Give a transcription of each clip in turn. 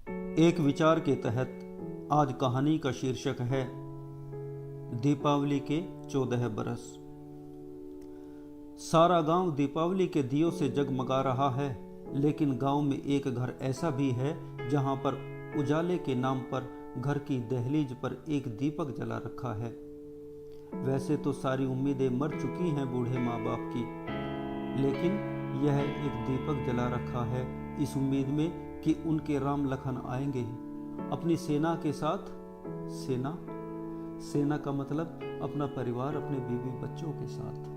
एक विचार के तहत आज कहानी का शीर्षक है दीपावली के 14 बरस। सारा गांव दीपावली के दियों से जगमगा रहा है, लेकिन गांव में एक घर ऐसा भी है जहां पर उजाले के नाम पर घर की दहलीज पर एक दीपक जला रखा है। वैसे तो सारी उम्मीदें मर चुकी हैं बूढ़े माँ बाप की, लेकिन यह एक दीपक जला रखा है इस उम्मीद में कि उनके राम लखन आएंगे अपनी सेना के साथ। सेना का मतलब अपना परिवार, अपने बीवी बच्चों के साथ।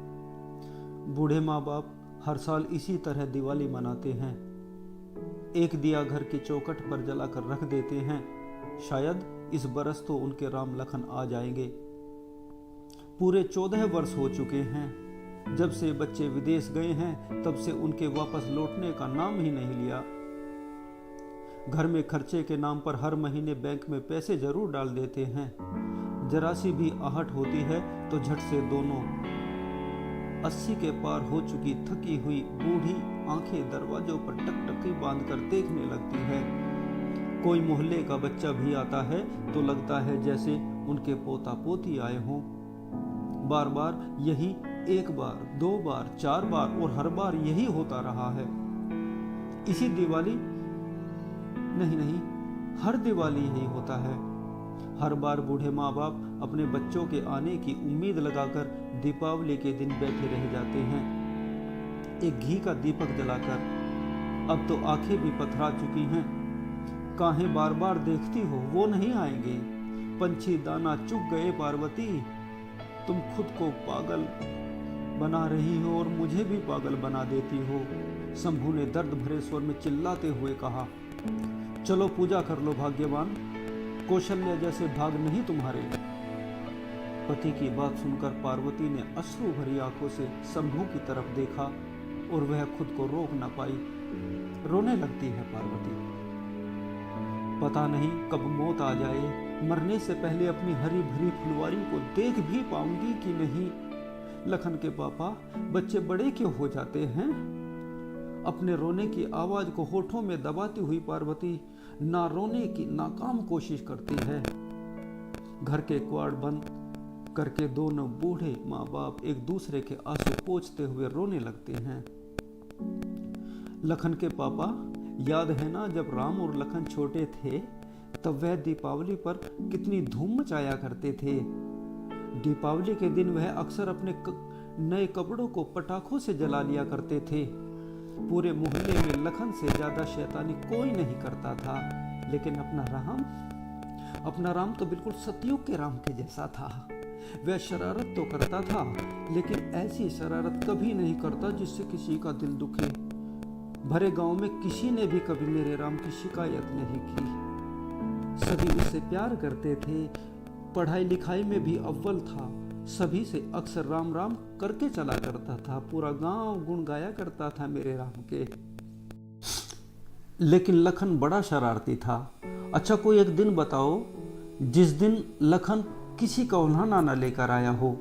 बूढ़े माँ बाप हर साल इसी तरह दिवाली मनाते हैं। एक दिया घर की चौखट पर जलाकर रख देते हैं, शायद इस बरस तो उनके राम लखन आ जाएंगे। पूरे 14 वर्ष हो चुके हैं जब से बच्चे विदेश गए हैं, तब से उनके वापस लौटने का नाम ही नहीं लिया। घर में खर्चे के नाम पर हर महीने बैंक में पैसे जरूर डाल देते हैं। जरा सी भी आहट होती है तो झट से दोनों 80 के पार हो चुकी थकी हुई बूढ़ी आंखें दरवाजों पर टकटकी बांधकर देखने लगती है। कोई मोहल्ले का बच्चा भी आता है तो लगता है जैसे उनके पोता पोती आए हों। बार बार यही, एक बार, 2 बार, 4 बार और हर बार यही होता रहा है। इसी दिवाली नहीं, हर दिवाली यही होता है। हर बार बूढ़े माँ बाप अपने बच्चों के आने की उम्मीद लगाकर दीपावली के दिन बैठे रह जाते हैं, एक घी का दीपक जलाकर। अब तो आंखें भी पथरा चुकी हैं। काहे बार बार देखती हो, वो नहीं आएंगे। पंछी दाना चुग गए पार्वती, तुम खुद को पागल बना रही हो और मुझे भी पागल बना देती हो। शंभू ने दर्द भरे स्वर में चिल्लाते हुए कहा, चलो पूजा कर लो भाग्यवान, कौशल्या जैसे भाग नहीं तुम्हारे। पति की बात सुनकर पार्वती ने अश्रु भरी आंखों से शंभू की तरफ देखा और वह खुद को रोक न पाई। रोने लगती है पार्वती। पता नहीं कब मौत आ जाए, मरने से पहले अपनी हरी भरी फुलवारी को देख भी पाऊंगी कि नहीं। लखन के पापा, बच्चे बड़े क्यों हो जाते हैं? अपने रोने की आवाज को होठों में दबाती हुई पार्वती ना रोने की नाकाम कोशिश करती है। घर के क्वाड बंद करके दोनों बूढ़े माँ बाप एक दूसरे के आंसू पोंछते हुए रोने लगते हैं। लखन के पापा, याद है ना जब राम और लखन छोटे थे तब वह दीपावली पर कितनी धूम मचाया करते थे। दीपावली के दिन वह अक्सर अपने नए कपड़ों को पटाखों से जला लिया करते थे। पूरे मोहल्ले में लखन से ज्यादा शैतानी कोई नहीं करता था, लेकिन अपना राम तो बिल्कुल सतयुग के राम के जैसा था। वह शरारत तो करता था, लेकिन ऐसी शरारत कभी नहीं करता जिससे किसी का दिल दुखे। भरे गांव में किसी ने भी कभी मेरे राम की शिकायत नहीं की। सभी उससे प्यार करते थे, पढ़ाई लिखाई में भी अव्वल था। सभी से अक्सर राम राम करके चला करता था। पूरा गांव गुण गाया करता था मेरे राम के। लेकिन लखन बड़ा शरारती था। अच्छा, कोई एक दिन बताओ जिस दिन लखन किसी का उल्हाना न लेकर आया हो।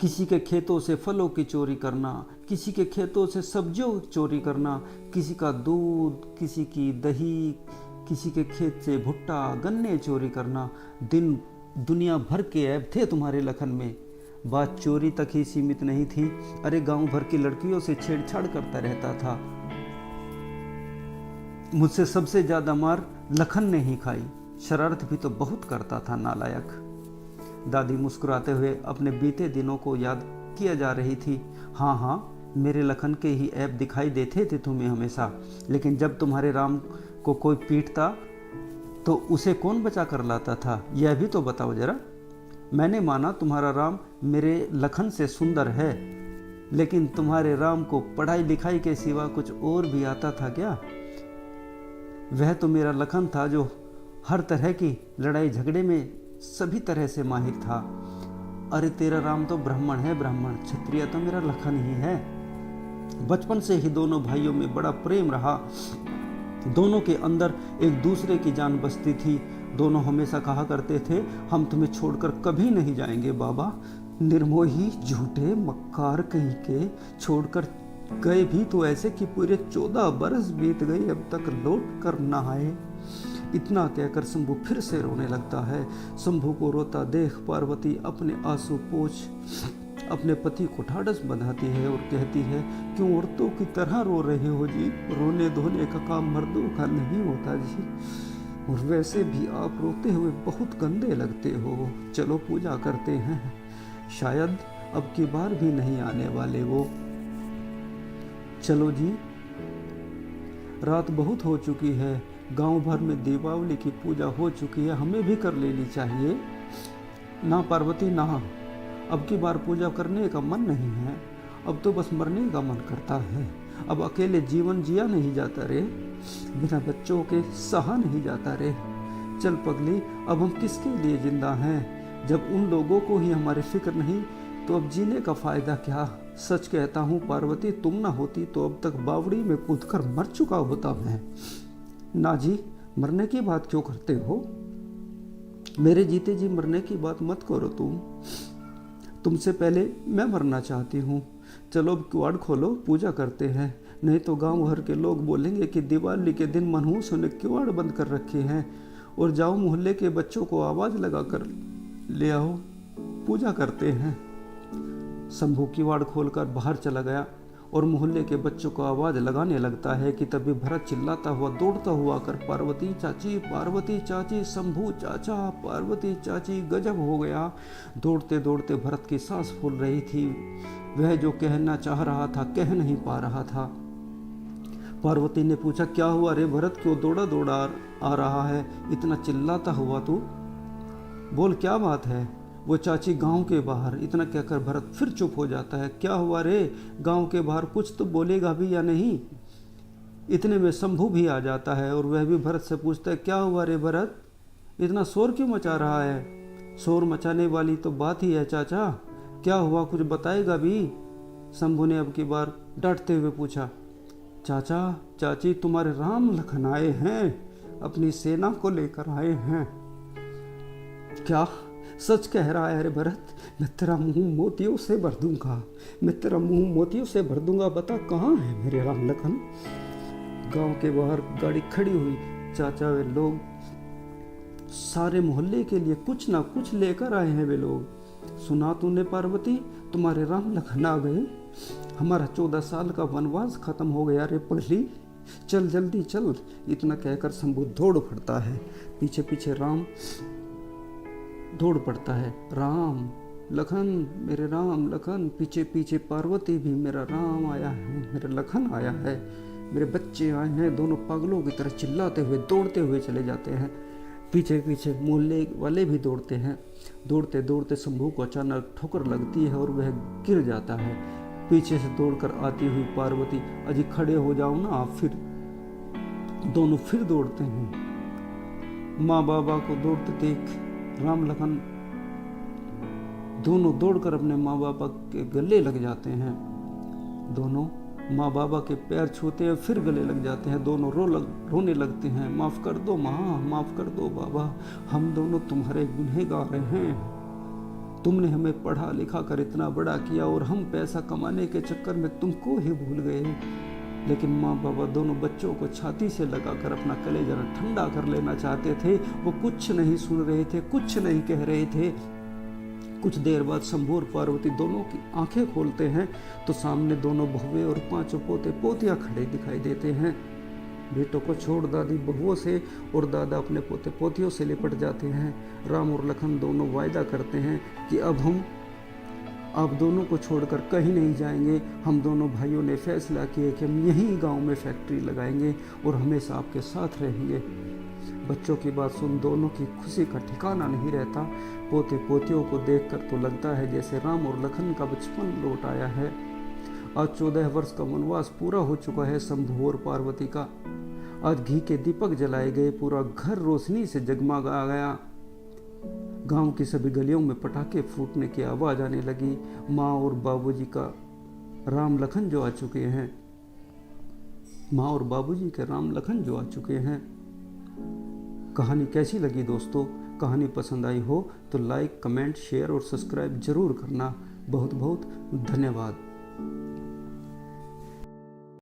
किसी के खेतों से फलों की चोरी करना, किसी के खेतों से सब्जियों की चोरी करना, किसी का दूध, किसी की दही, किसी के खेत से भुट्टा गन्ने चोरी करना। दुनिया भर के ऐब थे तुम्हारे लखन में। बात चोरी तक ही सीमित नहीं थी, अरे गांव भर की लड़कियों से छेड़छाड़ करता रहता था। मुझसे सबसे ज्यादा मार लखन ने ही खाई। शरारत भी तो बहुत करता था नालायक। दादी मुस्कुराते हुए अपने बीते दिनों को याद किया जा रही थी। हाँ, मेरे लखन के ही ऐब दिखाई देते थे तुम्हें हमेशा, लेकिन जब तुम्हारे राम को कोई पीटता तो उसे कौन बचा कर लाता था, यह भी तो बताओ जरा। मैंने माना तुम्हारा राम मेरे लखन से सुंदर है, लेकिन तुम्हारे राम को पढ़ाई लिखाई के सिवा कुछ और भी आता था क्या? वह तो मेरा लखन था जो हर तरह की लड़ाई झगड़े में सभी तरह से माहिर था। अरे तेरा राम तो ब्राह्मण है, ब्राह्मण। क्षत्रिय तो मेरा लखन ही है। बचपन से ही दोनों भाइयों में बड़ा प्रेम रहा। दोनों के अंदर एक दूसरे की जान बसती थी। दोनों हमेशा कहा करते थे, हम तुम्हें छोड़कर कभी नहीं जाएंगे बाबा। निर्मोही, झूठे, मक्कार कहीं के छोड़कर गए भी तो ऐसे कि पूरे 14 बरस बीत गए, अब तक लौट कर न आए। इतना कहकर शंभू फिर से रोने लगता है। शंभू को रोता देख पार्वती अपने आंसू पोंछ अपने पति को ढाढ़स बंधाती है और कहती है, क्यों औरतों की तरह रो रहे हो जी? रोने धोने का काम मर्दों का नहीं होता जी, और वैसे भी आप रोते हुए बहुत गंदे लगते हो। चलो पूजा करते हैं, शायद अब की बार भी नहीं आने वाले वो। चलो जी, रात बहुत हो चुकी है, गांव भर में दीपावली की पूजा हो चुकी है, हमें भी कर लेनी चाहिए। ना पार्वती ना, अब की बार पूजा करने का मन नहीं है, अब तो बस मरने का मन करता है। अब अकेले जीवन जिया नहीं जाता रे, बिना बच्चों के सहा नहीं जाता रे। चल पगली, अब हम किसके लिए जिंदा हैं? जब उन लोगों को ही हमारी फिक्र नहीं तो अब जीने का फायदा क्या? सच कहता हूँ पार्वती, तुम ना होती तो अब तक बावड़ी में कूदकर मर चुका होता मैं। ना जी, मरने की बात क्यों करते हो? मेरे जीते जी मरने की बात मत करो तुमसे पहले मैं मरना चाहती हूँ। चलो अब किवाड़ खोलो, पूजा करते हैं, नहीं तो गांव भर के लोग बोलेंगे कि दिवाली के दिन मनहूस ने किवाड़ बंद कर रखे हैं। और जाओ मोहल्ले के बच्चों को आवाज़ लगा कर ले आओ, पूजा करते हैं। शंभू किवाड़ खोलकर बाहर चला गया और मोहल्ले के बच्चों को आवाज़ लगाने लगता है कि तभी भरत चिल्लाता हुआ दौड़ता हुआ कर, पार्वती चाची, शंभू चाचा, पार्वती चाची, गजब हो गया। दौड़ते दौड़ते भरत की सांस फूल रही थी, वह जो कहना चाह रहा था कह नहीं पा रहा था। पार्वती ने पूछा, क्या हुआ रे भरत, क्यों दौड़ा दौड़ा आ रहा है, इतना चिल्लाता हुआ तू? बोल क्या बात है? वो चाची गांव के बाहर। इतना कहकर भरत फिर चुप हो जाता है। क्या हुआ रे, गांव के बाहर कुछ तो बोलेगा भी या नहीं? इतने में शंभू भी आ जाता है और वह भी भरत से पूछता है, क्या हुआ रे भरत, इतना शोर क्यों मचा रहा है? शोर मचाने वाली तो बात ही है चाचा, क्या हुआ कुछ बताएगा भी? शंभू ने अब की बार डरते हुए पूछा। चाचा चाची, तुम्हारे राम लखन आए हैं, अपनी सेना को लेकर आए हैं। क्या सच कह रहा है रे भरत? मैं तेरा मुंह मोतियों से भर दूंगा, मैं तेरा मुंह मोतियों से भर दूंगा। बता कहाँ है मेरे राम लखन? गांव के बाहर गाड़ी खड़ी हुई। चाचा, वे लोग सारे मोहल्ले के लिए कुछ ना कुछ लेकर आए हैं वे लोग। सुना तूने पार्वती, तुम्हारे राम लखन आ गए, हमारा 14 साल का वनवास खत्म हो गया रे पगली, चल जल्दी चल। इतना कहकर शंभू दौड़ पड़ता है, पीछे पीछे राम दौड़ पड़ता है। राम लखन, मेरे राम लखन। पीछे पीछे पार्वती भी, मेरा राम आया है, मेरा लखन आया है, मेरे बच्चे आए हैं। दोनों पागलों की तरह चिल्लाते हुए दौड़ते हुए चले जाते हैं। पीछे पीछे मोहल्ले वाले भी दौड़ते हैं। दौड़ते दौड़ते शंभू को अचानक ठोकर लगती है और वह गिर जाता है। पीछे से दौड़कर आती हुई पार्वती, अजी खड़े हो जाओ ना आप। फिर दोनों फिर दौड़ते हैं। माँ बाबा को दौड़ते देख राम लखन दोनों दौड़कर अपने माँ बाबा के गले लग जाते हैं। दोनों माँ बाबा के पैर छूते हैं, फिर गले लग जाते हैं। दोनों रोने लगते हैं। माफ़ कर दो माँ, माफ़ कर दो बाबा, हम दोनों तुम्हारे गुनहगार हैं। तुमने हमें पढ़ा लिखा कर इतना बड़ा किया और हम पैसा कमाने के चक्कर में तुमको ही भूल गए। लेकिन माँ बाबा दोनों बच्चों को छाती से लगाकर अपना कलेजा ठंडा कर लेना चाहते थे। वो कुछ नहीं सुन रहे थे, कुछ नहीं कह रहे थे। कुछ देर बाद शंभू और पार्वती दोनों की आंखें खोलते हैं तो सामने दोनों बहुएं और 5 पोते पोतियां खड़े दिखाई देते हैं। बेटों को छोड़ दादी बहुओं से और दादा अपने पोते पोतियों से लिपट जाते हैं। राम और लखन दोनों वायदा करते हैं कि अब हम आप दोनों को छोड़कर कहीं नहीं जाएंगे। हम दोनों भाइयों ने फैसला किया कि हम यहीं गांव में फैक्ट्री लगाएंगे और हमेशा आपके साथ रहेंगे। बच्चों की बात सुन दोनों की खुशी का ठिकाना नहीं रहता। पोते पोतियों को देखकर तो लगता है जैसे राम और लखन का बचपन लौट आया है। आज 14 वर्ष का वनवास पूरा हो चुका है शंभू और पार्वती का। आज घी के दीपक जलाए गए, पूरा घर रोशनी से जगमगा गया। गांव की सभी गलियों में पटाखे फूटने की आवाज आने लगी। माँ और बाबूजी का राम लखन जो आ चुके हैं, माँ और बाबूजी के राम लखन जो आ चुके हैं। कहानी कैसी लगी दोस्तों? कहानी पसंद आई हो तो लाइक, कमेंट, शेयर और सब्सक्राइब जरूर करना। बहुत बहुत धन्यवाद।